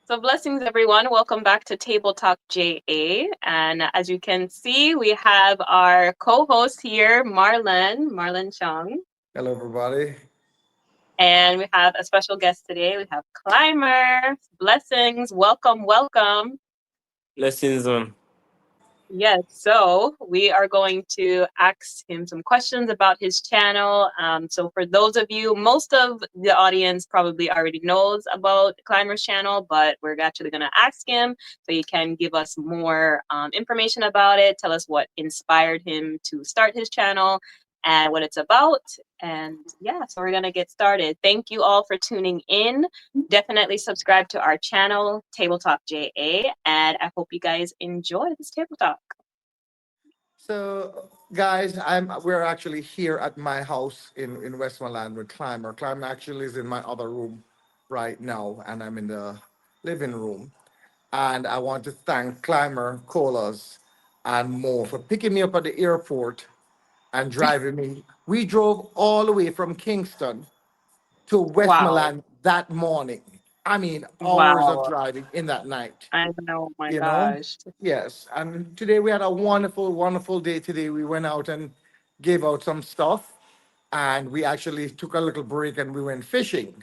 So blessings, everyone. Welcome back to Table Talk JA. And as you can see, we have our co-host here, Marlon Chung. Hello, everybody. And we have a special guest today. We have Climer. Blessings. Welcome. Lessons on. Yes, so we are going to ask him some questions about his channel. So for those of you, most of the audience probably already knows about Climber's channel, but we're actually going to ask him so he can give us more information about it, tell us what inspired him to start his channel and what it's about. And yeah, so we're going to get started. Thank you all for tuning in. Definitely subscribe to our channel, Table Talk JA, and I hope you guys enjoy this table talk. So, guys, we're actually here at my house in Westmoreland with Climer. Climer actually is in my other room right now, and I'm in the living room. And I want to thank Climer, Colas, and Mo for picking me up at the airport and driving me. We drove all the way from Kingston to Wow. Westmoreland that morning. I mean, hours of Wow. driving in that night. I know, my you know gosh. yes, and today we had a wonderful day. Today we went out and gave out some stuff, and we actually took a little break and we went fishing.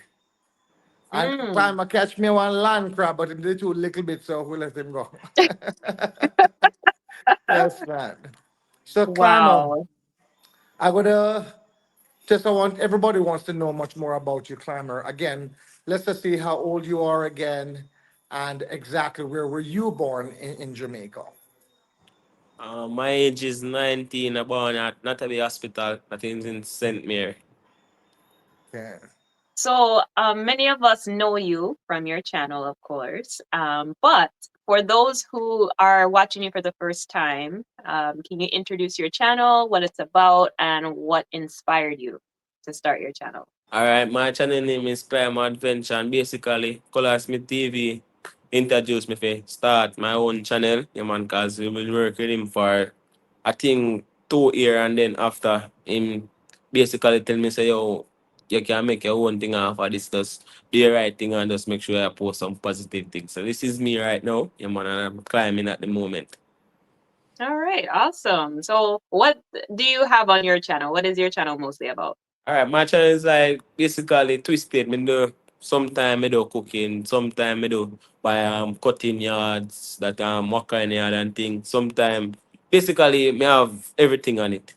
And Mm. Climber catch me one land crab, but him did too little bit, so we let him go. Yes, man. So Climber, Wow. I would just, I want everybody wants to know much more about you, Climber. Again, let's just see how old you are again, and exactly where were you born in Jamaica. My age is 19, born at Natalie Hospital, that is in St. Mary. Okay. So, many of us know you from your channel, of course. But for those who are watching you for the first time, can you introduce your channel, what it's about, and what inspired you to start your channel? Alright, my channel name is Climer Adventure, and basically, ColazSmith TV introduced me to start my own channel, yeah, man, because we will work with him for, I think, 2 years, and then after, him basically tell me, say, yo, you can make your own thing off of this, just do the right thing and just make sure I post some positive things. So this is me right now, yeah, man, and I'm climbing at the moment. All right, awesome. So, what do you have on your channel? What is your channel mostly about? All right, my channel is like basically twisted. Me do sometime me do cooking, sometime me do by cutting yards that work in yard and things. Sometime basically me have everything on it.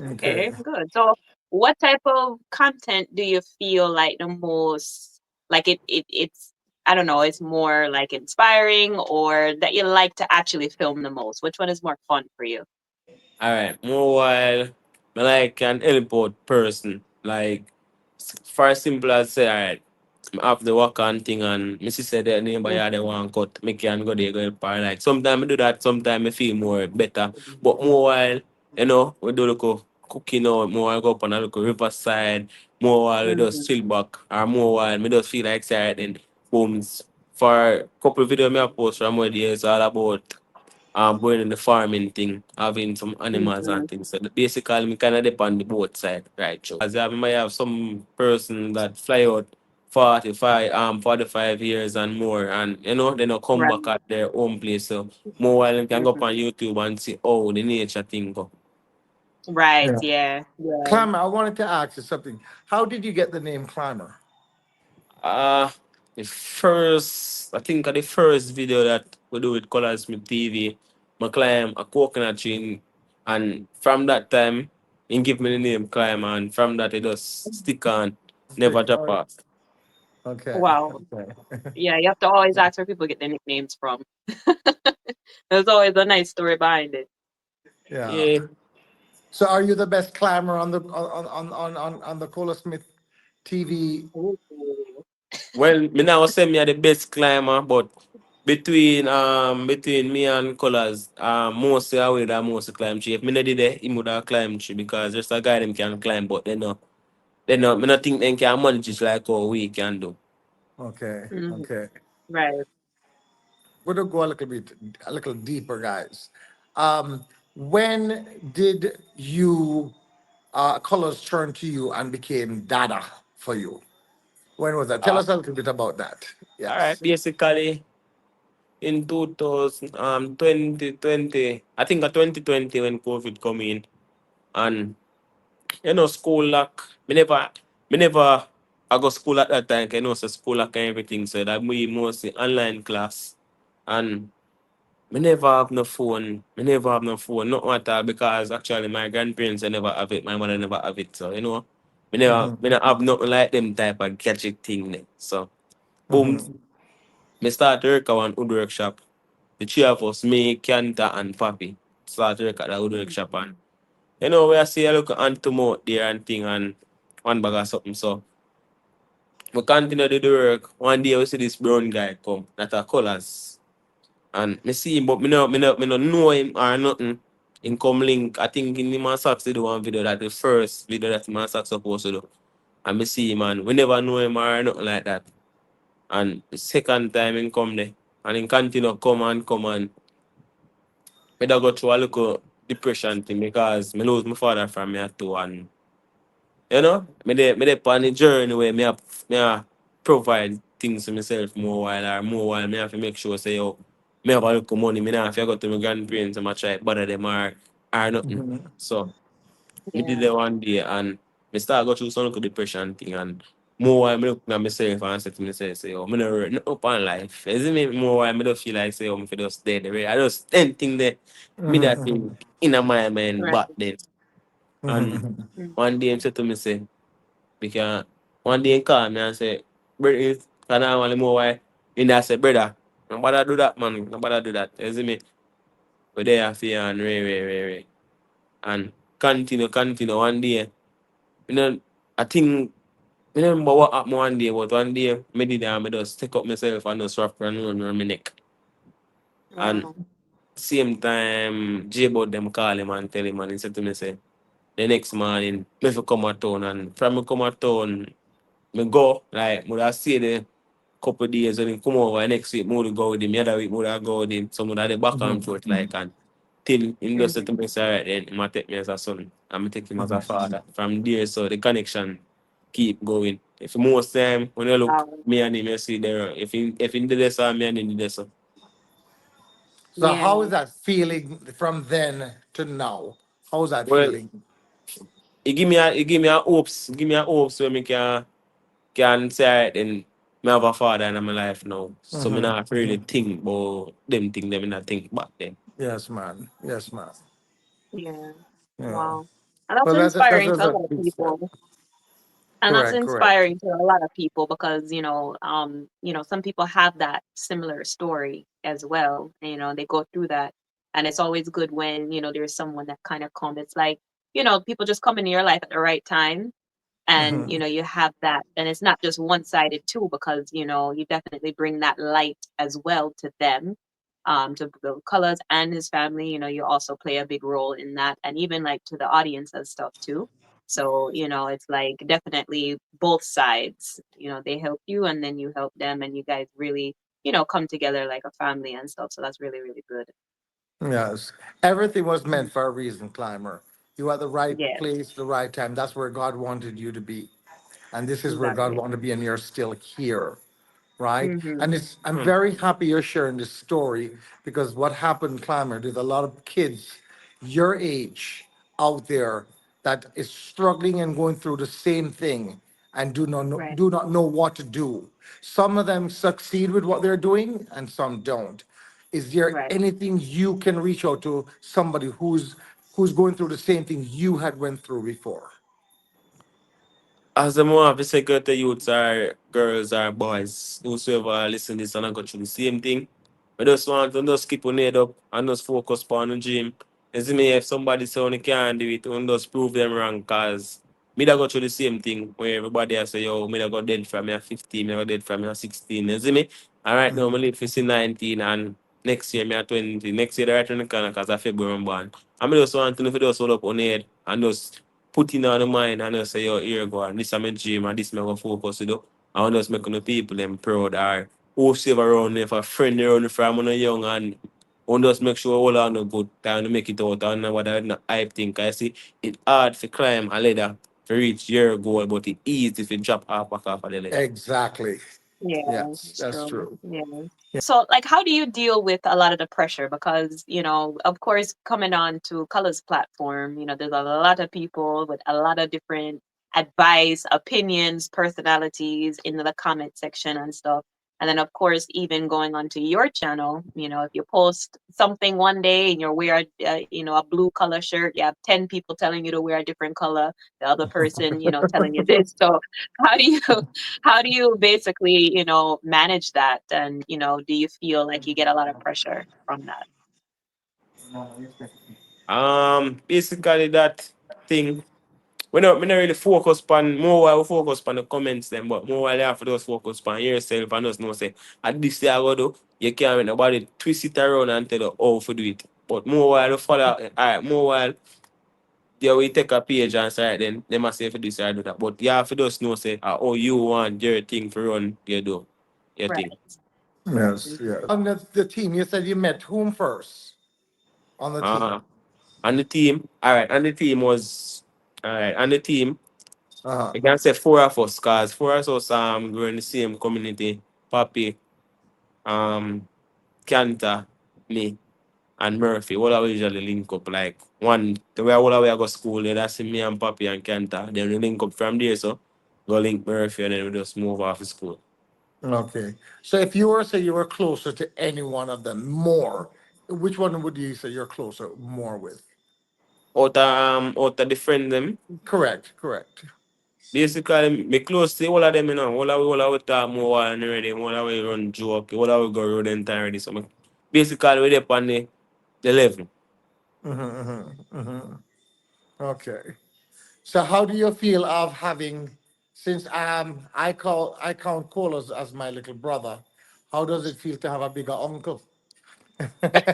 Okay. Okay, good. So, what type of content do you feel like the most, like it's, I don't know, it's more like inspiring or that you like to actually film the most? Which one is more fun for you? All right, more while me like an airport person. Like for as simple as say, all right, I have the work on thing and my sister that neighbor Mm. yeah they want cut, me can go there go help her. Like sometimes I do that, sometimes I feel more better. But more while, we do look cooking out, more I go up on a look riverside, more while we just Mhm. chill back, or more while me just feel like excited and booms. For a couple of videos me I post from where it's all about going in the farming thing, having some animals and Mhm. things. So basically, me kind of depend on the both side, right? So, as I might have some person that fly out 45 years and more, and they not come Right. back at their own place. So more while them can go up Mhm. on YouTube and see how the nature thing go. Right. Yeah. Yeah. Yeah. Climber, I wanted to ask you something. How did you get the name Climber? Uh I think the first video that we do with ColazSmith TV, I climb a coconut tree, and from that time, he give me the name Climb, and from that, it just stick on, never Stick. drop Oh, off. okay. Wow. Okay. Yeah, you have to always ask where people get their nicknames from. There's always a nice story behind it. Yeah. Yeah. So, are you the best climber on the on the Cola Smith TV? Ooh. Well, me now say me are the best climber, but between me and Colors, mostly I would have mostly climb tree. If me not did that, he would have climbed tree because just a guy them can climb, but me not think they can manage it like how we can do. Okay. Mhm. Okay. Right. We're gonna go a little deeper, guys. When did you colors turn to you and became dada for you? When was that? Tell Uh, us a little bit about that. All right, Yes. basically in 2020, I think 2020 when COVID come in, and school lock. Me never I go school at that time, 'cause so school lock and everything, so that we mostly online class. And me never have no phone. Me never have no phone. Not matter because actually my grandparents they never have it. My mother never have it. So me Mm-hmm. never have nothing like them type of gadget thing. There. So boom, Mm-hmm. me start to work at one woodwork shop. The three of us, me, Kanta and Papi, start to work at the woodwork Mhm. shop and we are see a look Antum out there and thing and one bag of something. So we continue to do the work. One day we see this brown guy come, that are colors. And me see him, but me no know him or nothing. In come link, I think in the Man Sachs they do one video that the first video that Man Sachs supposed to do. And me see him and we never know him or nothing like that. And the second time he come there. And he continue come and me da go through a little depression thing because me lose my father from me at two and me dey on the journey where me a provide things to myself more while me have to make sure say yo me have a little money, me not have to go to my grandparents and I try bother them or nothing. Mm-hmm. So me did Yeah. that one day and me start go through some little depression thing and more while me look at myself and say to myself say yo me not hurt nothing up on life. Is it me more while me just feel like say yo me fi just dead the way I just then think that me that Mm-hmm. think in my mind Right. back then. And Mm-hmm. Mm. one day him said to me say because one day he called me and say, brother, can I want more why? And I said, brother, nobody do that, man. Nobody do that. You see me? But they are fear and way. And continue. One day, I think, I don't remember what happened one day, but one day, me did that, I just take up myself and just wrap around my neck. And Wow. same time, J-Bud them call him and tell him, and he said to me, say, the next morning, me fi come a town, and from me come a town, me go, like, would I stay there couple days and then come over next week, more to go with him, the other week, more to go with him, some of that back and forth, like, and till him just said Mhm. to me, say, alright, then, I'm take me as a son, I'm take him as a Mm-hmm. father. From there, so the connection keep going. If most time, when you look, Wow. me and him, you see there, if he did this, or me and him did this, so. So Yeah. how is that feeling from then to now? How's that Well, feeling? he give me a hopes where me can say, alright, then, me have a father in my life now. So me Mm-hmm. not really think about them thing, them not think back then. Yes, man. Yes, man. Yeah. Yeah. Wow. And that's Well, that's inspiring to just a a lot of big step. people. And that's Correct. Correct. inspiring to a lot of people because, some people have that similar story as well. They go through that. And it's always good when, there's someone that kind of come. It's like, people just come into your life at the right time and Mm-hmm. you have that, and it's not just one-sided too, because you definitely bring that light as well to them, to the colors and his family. You also play a big role in that, and even like to the audience and stuff too. So it's like definitely both sides. They help you and then you help them, and you guys really come together like a family and stuff. So that's really, really good. Yes. Everything was Mhm. meant for a reason, Climber. You are the right Yeah, place, the right time. That's where God wanted you to be. And this is where God exactly. wanted to be, and you're still here. Right? Hmm. And I'm Hmm. very happy you're sharing this story because what happened, Climber, there's a lot of kids your age out there that is struggling and going through the same thing and Right. do not know what to do. Some of them succeed with what they're doing and some don't. Is there Right. anything you can reach out to somebody who's going through the same thing you had went through before? As the more of the security youths or girls or boys, whosoever listen this and I go through the same thing, I just want to just keep on head up and just focus on the gym. You see me, if somebody say they can't do it, and just prove them wrong, cause me that go through the same thing where everybody I say, yo, me that got dead from me at 15, me that got dead from me at 16, you see me? And right now, Mhm. me live for 19 and next year me at 20. Next year, right around the corner, cause I February I'm born. I me just want to know if you just hold up on the head and just put in on the mind and just say, yo, here go, and this is my dream, and this is my focus to do. I want just make the people them proud, or who save around me, if a friend around me from when I'm young, and want just make sure all on a good time to make it out, and what I not hype think. I see it hard to climb a ladder to reach your goal, but it easy if you drop half back off of the ladder. Exactly. Yeah, Yes, it's that's true. true. Yeah. So, like, how do you deal with a lot of the pressure? Because, of course, coming on to Colors platform, there's a lot of people with a lot of different advice, opinions, personalities in the comment section and stuff. And then, of course, even going onto your channel, if you post something one day and you're wear, a blue color shirt, you have 10 people telling you to wear a different color. The other person, telling you this. So, how do you how do you basically manage that, and do you feel like you get a lot of pressure from that? Basically that thing. We not really focus on more while we focus on the comments then, but more while you have to just focus on yourself and just know say at this day I go do, you can't make nobody twist it around and tell you how to do it. But more while you follow alright, more while yeah, we take a page and say then they must say for this or do that. But you have to just know say oh you want your thing to run, you do your thing. Right. Yes, Mhm. yes. On the team, you said you met whom first on the team? Uh and the team, alright, and the team was alright, and the team Uh-huh. I can say four of us, cause four of us we're in the same community. Papi, um, Kanta, me, and Murphy. All of we usually link up like one the way all of we go school, then that's me and Papi and Kanta. Then we link up from there, so go link Murphy and then we just move off to school. Okay. So if you were say you were closer to any one of them more, which one would you say you're closer more with? Out of the friend them. Correct, correct. Basically, me close to all of them, all of we talk more and already, all of we run joke, all of we go road and time already. So me, basically we up on the level. Mm-hmm, mm-hmm. Okay. So how do you feel of having, since I count Colas as my little brother, how does it feel to have a bigger uncle?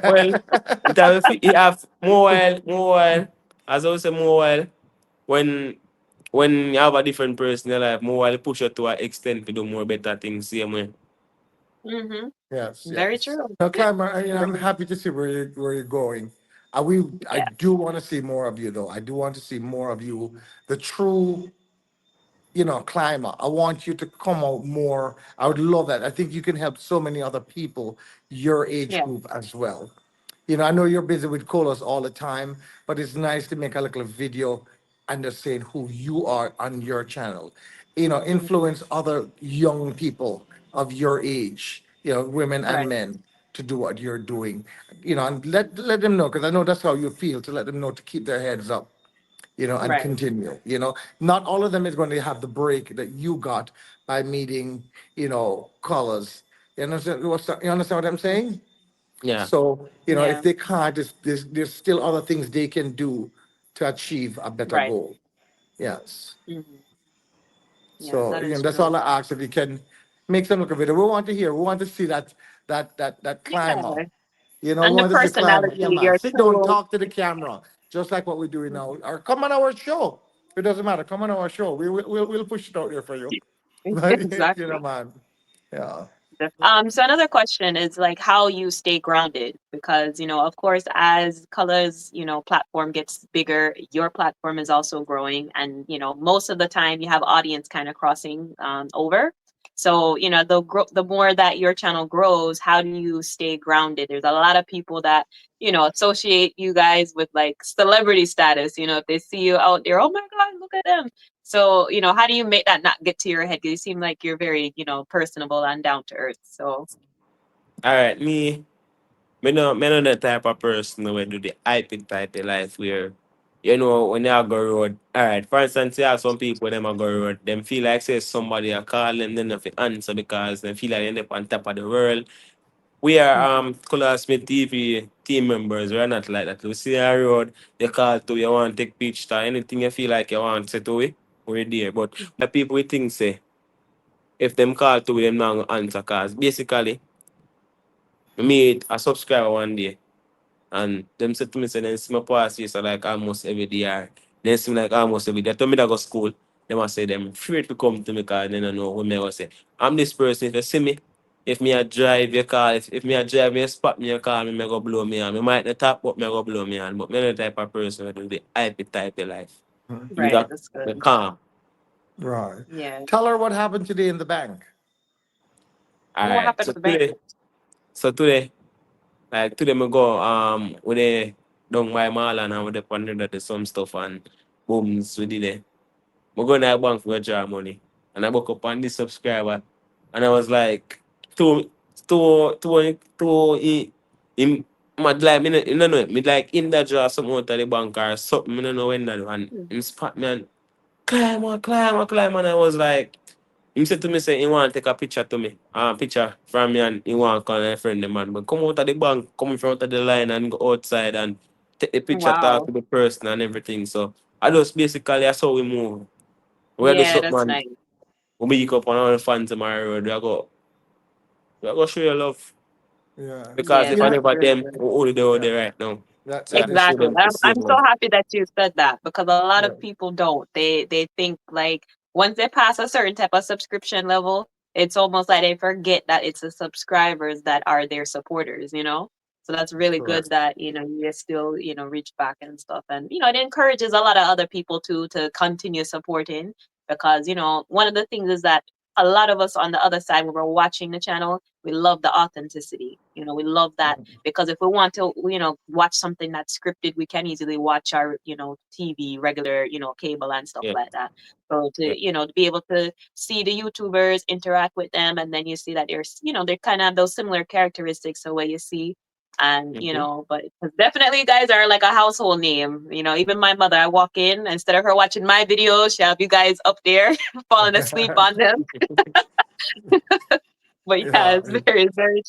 Well, it have more while, as I would say more while, when when you have a different person in your life, more while it push you to an extent to do more better things same way. Mhm. Yes, Very yes. true. Now, Climber, I'm Very, happy to see where you're going. I yeah. do want to see more of you, though. I do want to see more of you, the true, climber. I want you to come out more. I would love that. I think you can help so many other people your age Yeah. group as well. I know you're busy with colas all the time, but it's nice to make a little video and just saying who you are on your channel. Mhm. Influence other young people of your age, women and Right. men, to do what you're doing. And let them know, because I know that's how you feel, to let them know to keep their heads up, and Right. continue. Not all of them is going to have the break that you got by meeting, colors. You understand what I'm saying? Yeah. So, if Yeah. they can't, there's still other things they can do to achieve a better Right. goal. Yes. Mhm. Yeah, So, that is that's true. all I ask. If you can make some look of it. We want to hear, we want to see that climber. Yeah. We And the want to see climber. Yeah, personality, man. your Sit down, true. talk to the camera, just like what we're doing now. Or come on our show. It doesn't matter. Come on our show. We'll push it out there for you. Exactly. Man. Yeah. So another question is like how you stay grounded, because of course, as Colors platform gets bigger, your platform is also growing, and most of the time you have audience kind of crossing over. So the more that your channel grows, how do you stay grounded? There's a lot of people that associate you guys with like celebrity status. If they see you out there, oh my God, look at them. So, how do you make that not get to your head? Because you seem like you're very, personable and down to earth. So, Alright, me no the type of person who do the hype it type of life where when you go road, alright, for instance, you have some people them a go road, them feel like say somebody a call them, then they answer because they feel like they end up on top of the world. We are mhm, ColazSmith TV team members. We're not like that. We see a road, you call to, you want to take picture, anything you feel like you want to say to we, we're there. But the people we think say, if them call to we, them not gonna answer cause basically, we meet a subscriber one day and them said to me, say, then see my past years like almost every day. Or then see me like almost every day. They told me that I go school. They must say them afraid to come to me because they don't know what me I go say. I'm this person. If you see me, if me a drive your car, if me a drive me a spot me a car, me go blow me on. Me might not talk but me go blow me on. But me not the type of person who do the hype type of life. Me right, got that's me good. calm. Right. Yeah. Tell her what happened today in the bank. All What right. happened to the banquet? So today, like today, me go with the down by Marlon and with the under the some stuff and booms we did it. We go to the bank for draw money, and I woke up on this subscriber, and I was like, him, mad like me, you know, me like in that draw something out of the bank or something. Me don't know when that and Mm. him spot me and climb, and I was like. He said to me, say, he want to take a picture to me. Picture from me and he want to call my friend the man. But come out of the bank, come in front of the line and go outside and take the picture, talk Wow. to the person and everything. So I just basically that's how we move. We do Yeah, something that's man. nice. We meet up on all the fans on my road. We go show you love. Yeah. Because Yeah, if You I know, that's never really them, good. we only do yeah, there right now. So I that is can show Exactly. true. them the I'm same so love. happy that you said that because a lot of Yeah. people don't. They think like once they pass a certain type of subscription level, it's almost like they forget that it's the subscribers that are their supporters, you know? So that's That's really correct. good that, you still, reach back and stuff. And, it encourages a lot of other people to continue supporting because, one of the things is that a lot of us on the other side when we're watching the channel, we love the authenticity. We love that because if we want to watch something that's scripted, we can easily watch our TV regular cable and stuff Yeah. like that. So Yeah. to be able to see the YouTubers interact with them, and then you see that they kind of have those similar characteristics. So what you see. And Mm-hmm. but 'cause definitely you guys are like a household name. Even my mother, I walk in, instead of her watching my videos, she have you guys up there falling asleep on them. But yeah, Yeah. it's very, very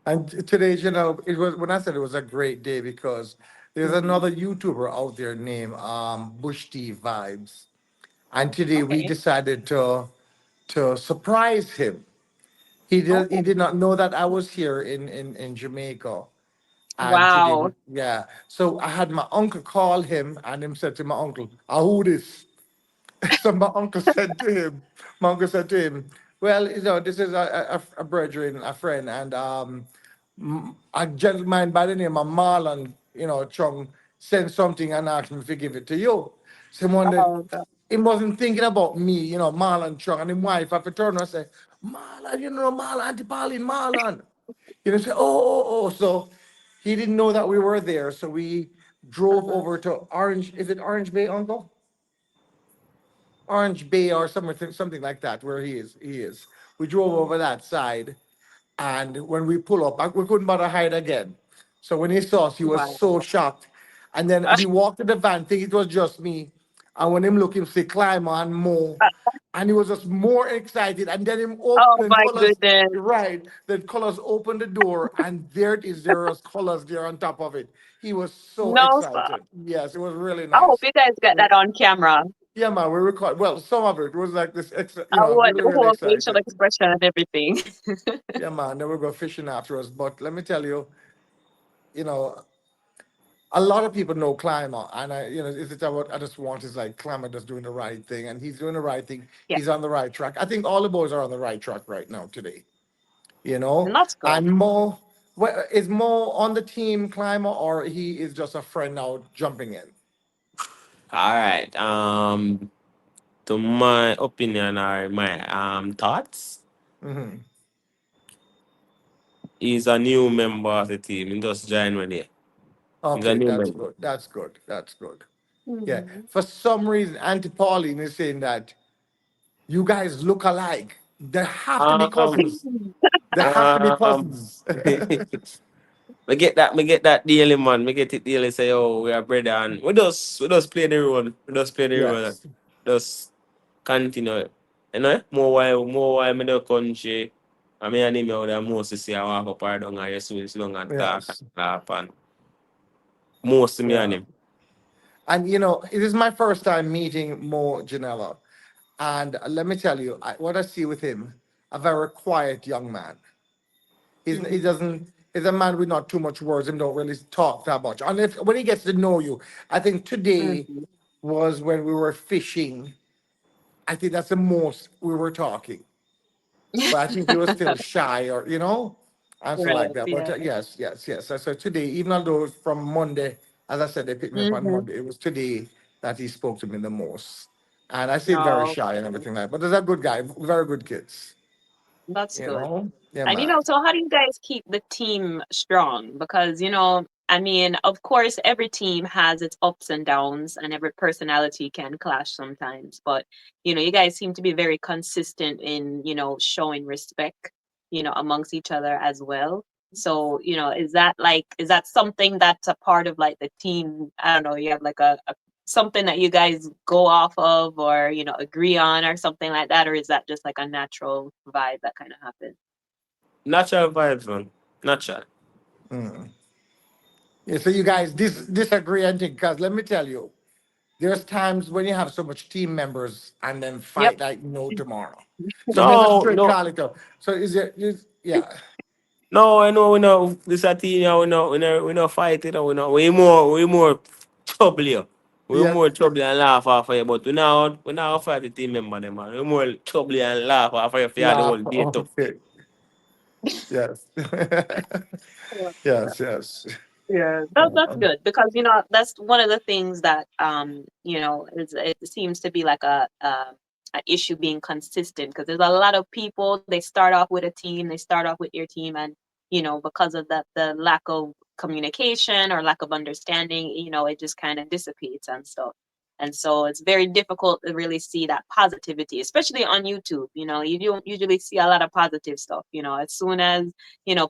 And today, it was when I said it was a great day because there's true. another YouTuber out there named Bush T Vibes, and today we Okay. decided to surprise him. He Oh, did not know that I was here in Jamaica, and today, wow. yeah. So I had my uncle call him, and him said to my uncle, "Ah, who this?" So my uncle said to him, well, this is a brethren, a friend, and a gentleman by the name of Marlon, Chung, sent something and asked me to give it to you. Someone that Oh, God. he wasn't thinking about me, Marlon Chung and his wife. I have to turn and say, Marlon, Marlon, Auntie Pauline, Marlon. Say, oh. So he didn't know that we were there. So we drove Uh-huh. over to Orange. Is it Orange Bay, Uncle? Orange Bay or something like that, where he is. We drove Mhm. over that side, and when we pull up, we couldn't bother hide again. So when he saw us, he was Wow. so shocked. And then we walked to the van, think it was just me. And when him look, him see Climer and Mo, and he was just more excited. And then him Oh open my colors, goodness. right? Then colors opened the door, and there it is. There was colors there on top of it. He was so No, sir. excited. Yes, it was really I hope nice. you guys get that on camera. Yeah, man, we record. Well, some of it was like this extra, I want really, the really whole facial excited. expression and everything. Yeah, man. Then we go fishing afterwards. But let me tell you, you know, a lot of people know Climber, and is it what I just want is like Climber just doing the right thing, and he's doing the right thing. Yeah, He's on the right track. I think all the boys are on the right track right now today. You and know, that's good. and Mo, is Mo on the team Climber, or he is just a friend now jumping in? All right. To my opinion or my thoughts, Hmm. he's a new member of the team. He just joined with it. He's a Okay, new that's member. good. That's good. That's good. Yeah. Mhm. For some reason, Auntie Pauline is saying that you guys look alike. They have to be Um, cousins. They have to be um, cousins. me get that daily, man. Me get it daily. Say, oh, we are brother, and we just play the role. We just play the role. Yes. Just continue. More while me the country. I mean, I name you the most to see I walk up or down and you sit down and talk and Yes. laugh and most to me and Yeah. him. And it is my first time meeting Mo Janela. And let me tell you, what I see with him, a very quiet young man. He Mhm. doesn't. He's a man with not too much words and don't really talk that much. And if when he gets to know you, I think today Mhm. was when we were fishing. I think that's the most we were talking. But I think he was still shy or, answer Right. like that. But Yeah. yes. So today, even though from Monday, as I said, they picked me up on Mhm. Monday, it was today that he spoke to me the most. And I see him very No. shy and everything like that. But he's a good guy, very good kids. That's You good. know? Yeah, And man. so how do you guys keep the team strong? Because, I mean, of course, every team has its ups and downs, and every personality can clash sometimes. But, you guys seem to be very consistent in, showing respect, amongst each other as well. So, is that something that's a part of like the team? I don't know, you have like a something that you guys go off of or, agree on or something like that? Or is that just like a natural vibe that kind of happens? Natural vibes, man. Natural. Mm. Yeah, so you guys disagree and think, because let me tell you, there's times when you have so much team members and then Yep. fight like no tomorrow. So let me No, straight no, call it up. So yeah. no. I know we know this a team. Yeah, we know fight it. We more trouble you. We Yeah. more trouble and laugh off of you. But we now fight the team member them, man. We more trouble and laugh off of you for you the whole Laugh. day too. Okay. Yes. Yes, yes. Yeah, that's good because that's one of the things that it seems to be like a issue being consistent because there's a lot of people they start off with a team, they start off with your team, and because of that the lack of communication or lack of understanding, it just kind of dissipates and stuff. And so it's very difficult to really see that positivity, especially on YouTube. You don't usually see a lot of positive stuff. As soon as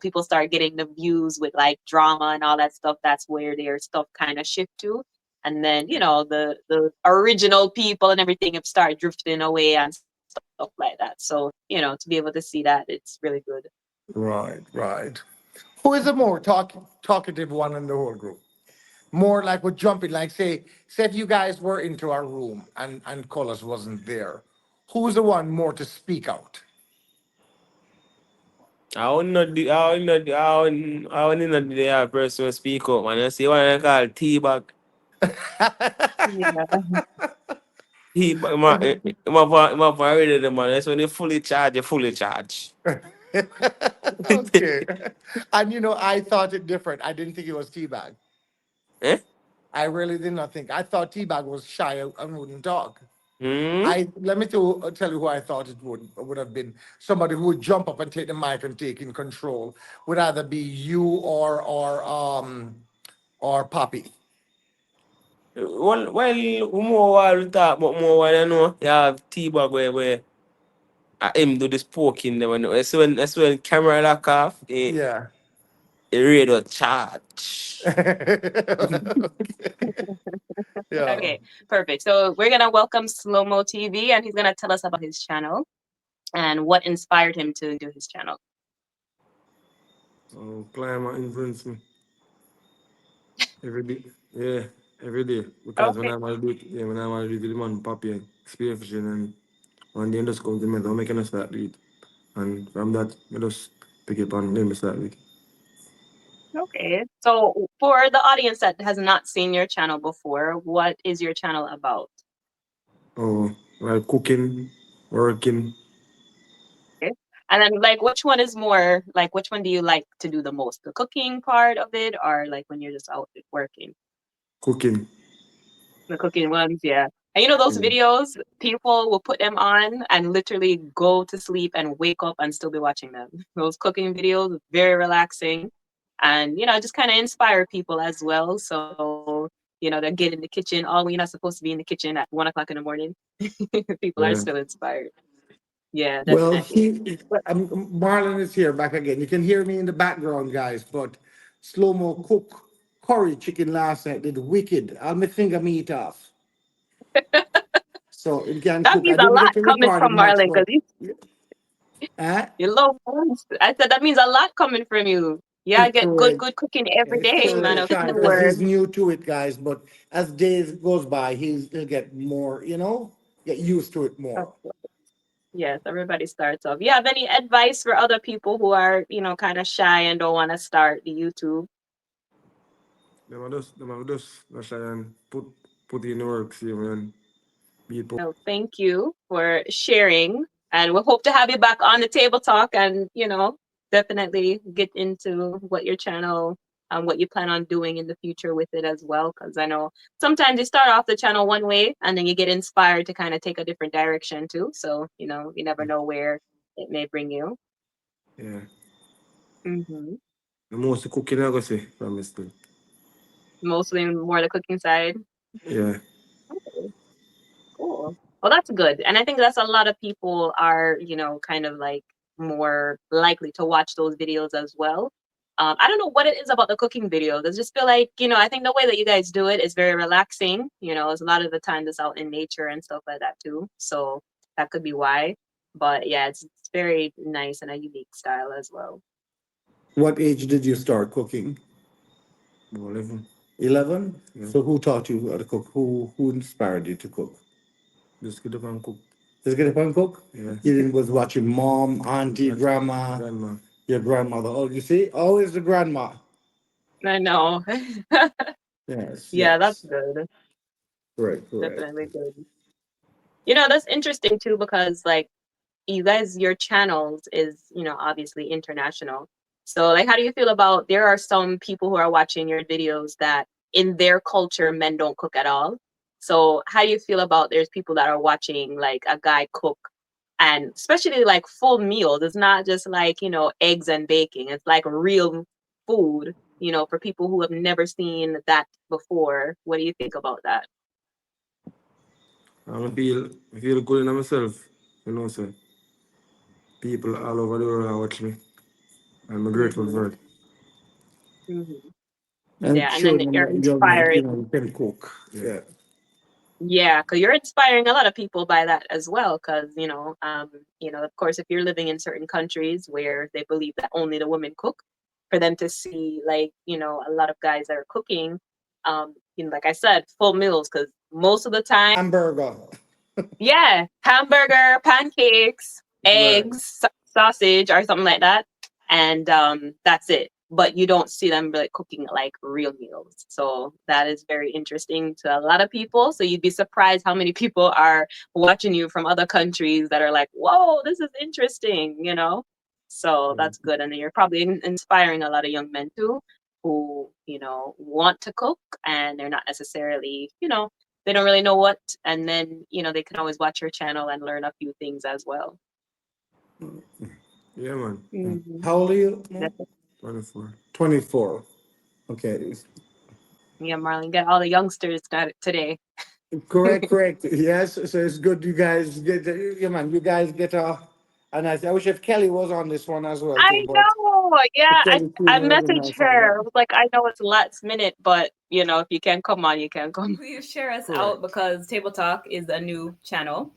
people start getting the views with like drama and all that stuff, that's where their stuff kind of shift to. And then, the original people and everything have started drifting away and stuff like that. So, to be able to see that, it's really good. Right, right. Who is the more talkative one in the whole group? More like would jump in, like say if you guys were into our room and Colors wasn't there, who's the one more to speak out? I wouldn't the person who speak up, man. You see what I call teabag. Yeah. Teabag, man, already the man. That's when you fully charge, you fully charge. Okay. And I thought it different. I didn't think it was Teabag. Eh? I really did not think. I thought Teabag was shy and wouldn't talk. Hmm? I let me tell you who I thought it would have been somebody who would jump up and take the mic and take in control. Would either be you or Poppy. Well, more while we talk, but more while you know, you have teabag where him do this poking them. That's when camera lock off, Yeah. the radio charge. Okay. Yeah. Okay, perfect. So we're gonna welcome Slowmo TV, and he's gonna tell us about his channel and what inspired him to do his channel. So Climer influence me every day. Yeah, every day. Because when Okay. I want to do it, yeah, when I want to do it, the man pop here, spearfishing, and one day I just come to me, don't make any start do it. And from that, I just pick it up and then I start with it. Okay. So for the audience that has not seen your channel before, what is your channel about? Oh, like cooking, working, Okay. And then like which one do you like to do the most? The cooking part of it or like when you're just out working? cooking. The cooking ones, yeah. And those Yeah. videos, people will put them on and literally go to sleep and wake up and still be watching them. Those cooking videos, very relaxing. And just kind of inspire people as well. So, they get in the kitchen. Oh, you're not supposed to be in the kitchen at 1 o'clock in the morning. People are Yeah. still inspired. Yeah, Well, definitely. But Marlon is here back again. You can hear me in the background, guys, but Slow-mo cook curry chicken last night did wicked. I'll my finger meat off. So it can that cook. I means a didn't lot get to coming record it from much, Marlon because but uh, you love words. I said that means a lot coming from you. Yeah, I get good, correct. good cooking every day, man. A few Because he's words. new to it, guys. But as days goes by, he'll get more, get used to it Of more. course. Yes, everybody starts off. You have any advice for other people who are, kind of shy and don't want to start the YouTube? Them are just try and put in the work, see, man. Be No, thank you for sharing. And we hope to have you back on the table talk and, definitely get into what your channel and what you plan on doing in the future with it as well. Because I know sometimes you start off the channel one way and then you get inspired to kind of take a different direction too. So, you never know where it may bring you. Yeah. Hmm. The most cooking I go say from me still. Mostly more the cooking side. Yeah. Okay, cool. Well, that's good. And I think that's a lot of people are, kind of like more likely to watch those videos as well. I don't know what it is about the cooking videos. I just feel like, I think the way that you guys do it is very relaxing. It's a lot of the time that's out in nature and stuff like that too. So that could be why. But yeah, it's very nice and a unique style as well. What age did you start cooking? About 11. 11? Yeah. So who taught you how to cook? Who inspired you to cook? Just get up and cook. Just get up and cook? Yeah. You didn't was watching mom, auntie, grandma, Grandma. your grandmother. Oh, you see? Always the grandma. I know. Yes, Yeah, that's yes. good. Correct, correct. Definitely good. That's interesting too because like you guys, your channels is, obviously international. So like how do you feel about there are some people who are watching your videos that in their culture men don't cook at all. So how do you feel about there's people that are watching like a guy cook and especially like full meals. It's not just like, eggs and baking. It's like real food, for people who have never seen that before. What do you think about that? I feel good in myself. You know, sir. People all over the world are watching me. I'm grateful Hmm. for it. Hmm. And Yeah, and then showing them you're that you inspiring. know, you can cook. Yeah. Yeah, because you're inspiring a lot of people by that as well. Because of course, if you're living in certain countries where they believe that only the women cook, for them to see like a lot of guys that are cooking, like I said, full meals. Because most of the time, Hamburger. yeah, hamburger, pancakes, Right. eggs, sausage, or something like that, and that's it. But you don't see them like cooking like real meals. So that is very interesting to a lot of people. So you'd be surprised how many people are watching you from other countries that are like, "Whoa, this is interesting." So that's good, and then you're probably inspiring a lot of young men too, who want to cook and they're not necessarily they don't really know what, and then they can always watch your channel and learn a few things as well. Yeah, man. Hmm. How old are you? 24. 24. Okay. Yeah, Marlon, get all the youngsters today. Correct, correct. Yes, so it's good you guys get, yeah, man, you guys get a nice. I wish if Kelly was on this one as well, I too, but know. if Yeah, I Kelly I Queen was a messaged nice one, her. but I was like, I know it's last minute, but if you can come on, you can come. Please share us out correct. because Table Talk is a new channel.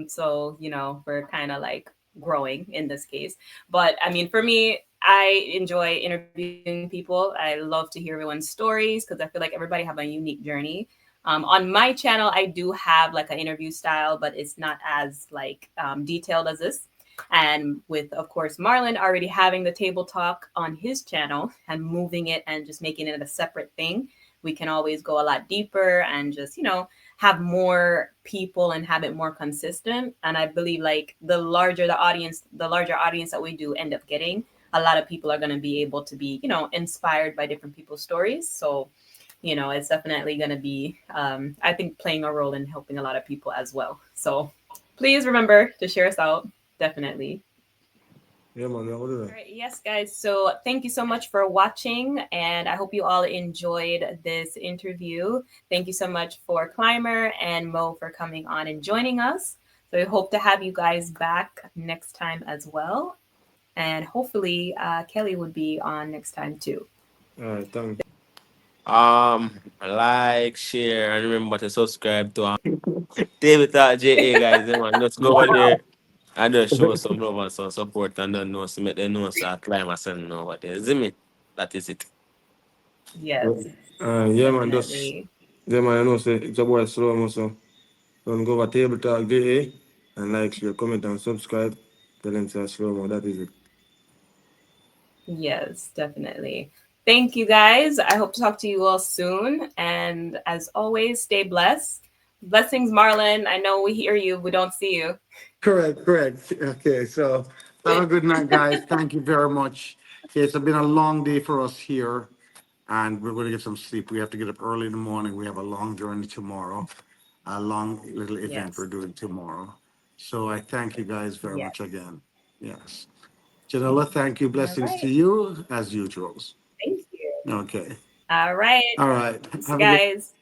So we're kind of like growing in this case. But I mean, for me, I enjoy interviewing people. I love to hear everyone's stories because I feel like everybody have a unique journey. On my channel, I do have like an interview style, but it's not as like detailed as this. And with, of course, Marlon already having the table talk on his channel and moving it and just making it a separate thing, we can always go a lot deeper and just, have more people and have it more consistent. And I believe like the larger audience that we do end up getting, a lot of people are going to be able to be, inspired by different people's stories. So, it's definitely going to be, I think, playing a role in helping a lot of people as well. So please remember to share us out. Definitely. Yeah, man. Yeah, what is All that? right, yes, guys. So thank you so much for watching, and I hope you all enjoyed this interview. Thank you so much for Climer and Mo for coming on and joining us. So we hope to have you guys back next time as well, and hopefully Kelly would be on next time too. All right, thanks. Like, share, and remember to subscribe to David JA guys. Man. Just go over there and just show some love and some support and then know so make them know so I climb myself know what they see me. That is it. Yes, Yeah, man. Just, definitely. yeah, man. I know, say, it's a boy Slowmo, so don't go over Table Talk DA and like, share, comment, and subscribe. Tell them to Slowmo. That is it. Yes, definitely. Thank you guys. I hope to talk to you all soon. And as always, stay blessed. Blessings, Marlon. I know we hear you, we don't see you. Correct, correct. Okay, so have a good night, guys. Thank you very much. Okay, it's been a long day for us here, and we're going to get some sleep. We have to get up early in the morning. We have a long journey tomorrow, a long little event we're Yes. doing tomorrow. So I thank you guys very Yes. much again. Yes. Janella, thank you. All Blessings to right. you as usual. Thank you. Okay. All right. All right. Thanks, Have a good guys.